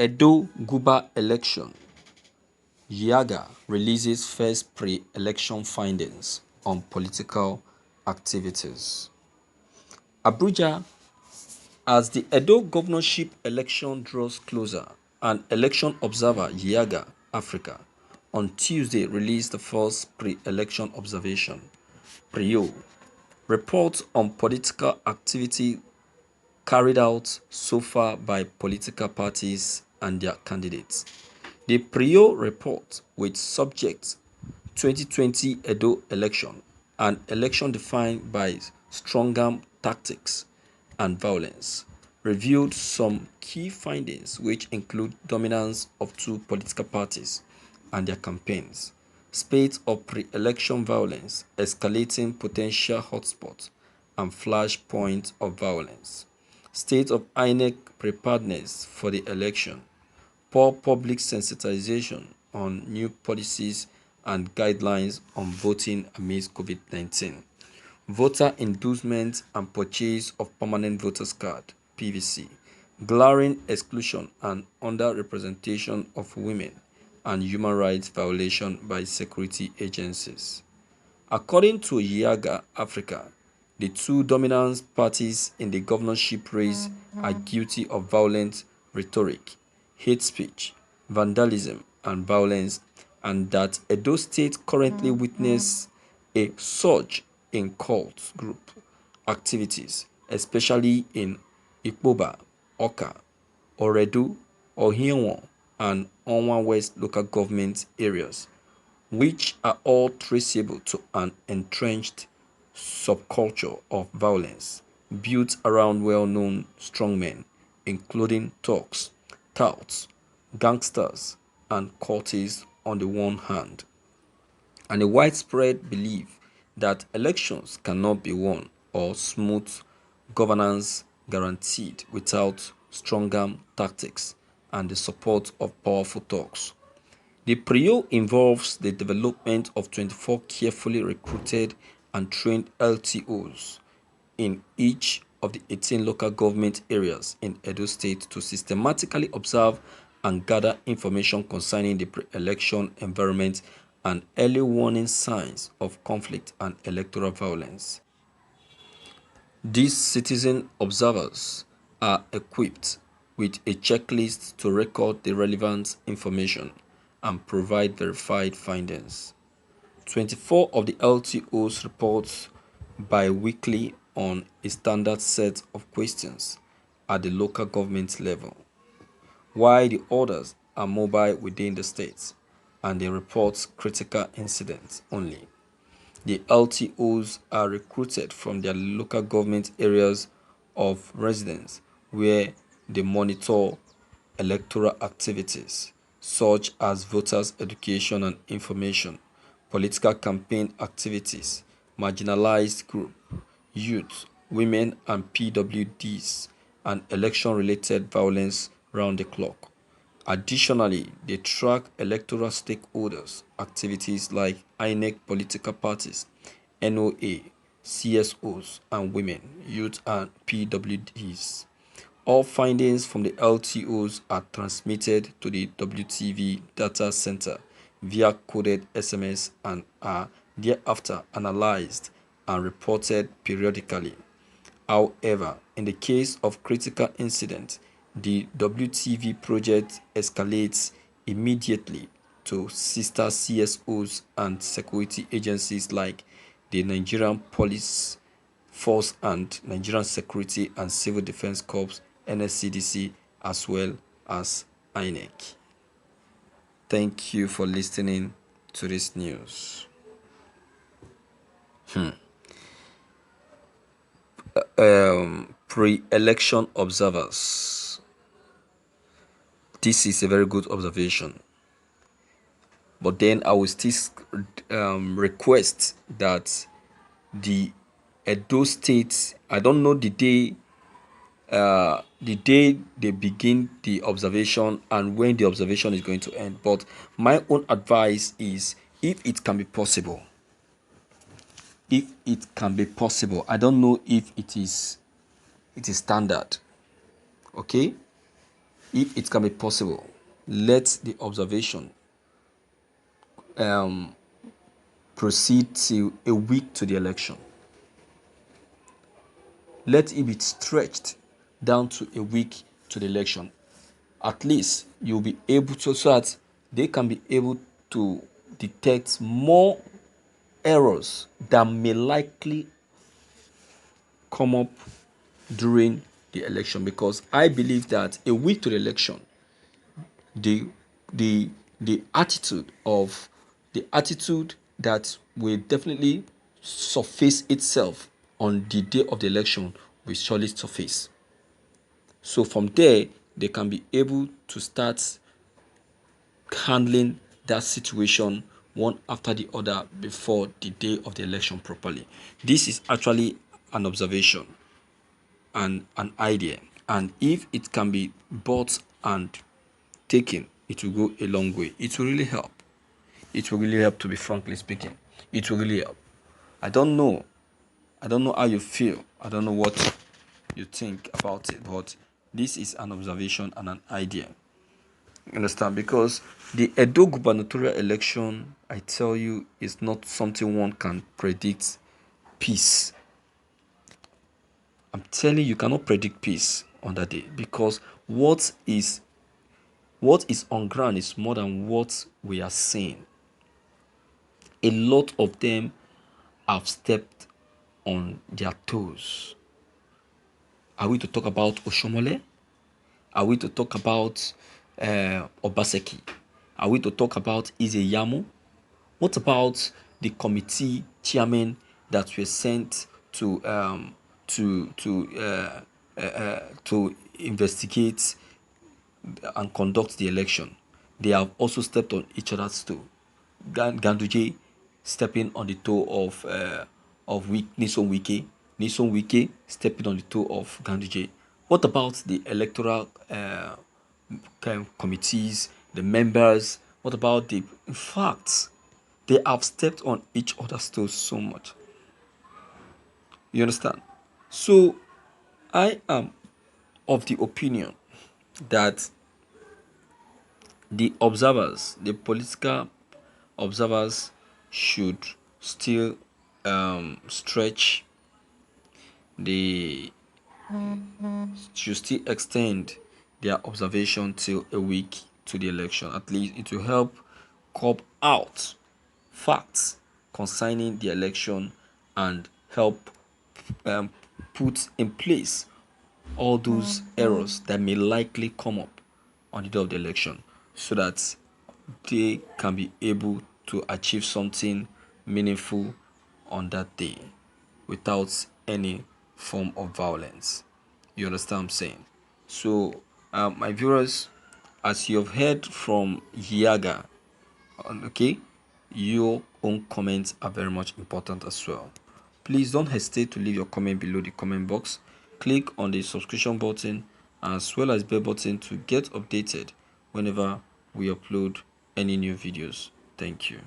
Edo Guber election. Yiega releases first pre-election findings on political activities. Abuja, as the Edo governorship election draws closer, an election observer, Yiega Africa, on Tuesday released the first pre-election observation (PREO) report on political activity carried out so far by political parties and their candidates. The PREO report, which subjects 2020 Edo election, an election defined by stronger tactics and violence, revealed some key findings which include dominance of two political parties and their campaigns, spate of pre-election violence, escalating potential hotspots, and flashpoints of violence, state of INEC preparedness for the election, poor public sensitization on new policies and guidelines on voting amidst COVID-19, voter inducement and purchase of permanent voters card (PVC), glaring exclusion and underrepresentation of women, and human rights violation by security agencies. According to Yiega Africa, the two dominant parties in the governorship race are guilty of violent rhetoric, hate speech, vandalism, and violence, and that Edo State currently witnesses a surge in cult group activities, especially in Ikpoba, Oka, Oredu, Ohienwo, and Onwa West local government areas, which are all traceable to an entrenched subculture of violence built around well-known strongmen, including thugs, touts, gangsters, and cultists on the one hand, and a widespread belief that elections cannot be won or smooth governance guaranteed without stronger tactics and the support of powerful thugs. The PREO involves the development of 24 carefully recruited and trained LTOs in each of the 18 local government areas in Edo State to systematically observe and gather information concerning the pre-election environment and early warning signs of conflict and electoral violence. These citizen observers are equipped with a checklist to record the relevant information and provide verified findings. 24 of the LTOs report bi-weekly on a standard set of questions at the local government level, while the others are mobile within the state and they report critical incidents only. The LTOs are recruited from their local government areas of residence where they monitor electoral activities such as voters' education and information, political campaign activities, marginalized group, youth, women and PWDs, and election-related violence round the clock. Additionally, they track electoral stakeholders' activities like INEC political parties, NOA, CSOs, and women, youth, and PWDs. All findings from the LTOs are transmitted to the WTV data center via coded SMS and are thereafter analyzed and reported periodically. However, in the case of critical incident, the WTV project escalates immediately to sister CSOs and security agencies like the Nigerian Police Force and Nigerian Security and Civil Defense Corps (NSCDC) as well as INEC. Thank you for listening to this news. Pre-election observers. This is a very good observation. But then I will still request that the Edo State, I don't know the day they begin the observation and when the observation is going to end. But my own advice is, if it can be possible, I don't know if it is standard. Okay? If it can be possible, let the observation proceed till a week to the election. Let it be stretched down to a week to the election. At least you'll be able to, so that they can be able to detect more errors that may likely come up during the election. Because I believe that a week to the election, the the attitude that will definitely surface itself on the day of the election will surely surface. So from there, they can be able to start handling that situation one after the other before the day of the election properly. This is actually an observation and an idea, and if it can be bought and taken, it will go a long way. It will really help. It will really help, to be frankly speaking. It will really help. I don't know. I don't know how you feel. I don't know what you think about it, but this is an observation and an idea. You understand? Because the Edo gubernatorial election, I tell you, is not something one can predict peace. I'm telling you, you cannot predict peace on that day, because what is on ground is more than what we are seeing. A lot of them have stepped on their toes. Are we to talk about Oshomole? Are we to talk about Obaseki? Are we to talk about Izeyamo? What about the committee chairmen that were sent to investigate and conduct the election? They have also stepped on each other's toe. Ganduje stepping on the toe of Nison Wike. Nison Wike stepping on the toe of Ganduje. What about the electoral committees, the members? What about the? In fact, they have stepped on each other's toes so much. You understand? So I am of the opinion that the observers, the political observers, should still stretch the should still extend their observation till a week to the election. At least it will help curb out facts concerning the election and help um, put in place all those errors that may likely come up on the day of the election, so that they can be able to achieve something meaningful on that day without any form of violence. You understand what I'm saying? So, my viewers, as you have heard from Yiega, okay, your own comments are very much important as well. Please don't hesitate to leave your comment below the comment box. Click on the subscription button as well as bell button to get updated whenever we upload any new videos. Thank you.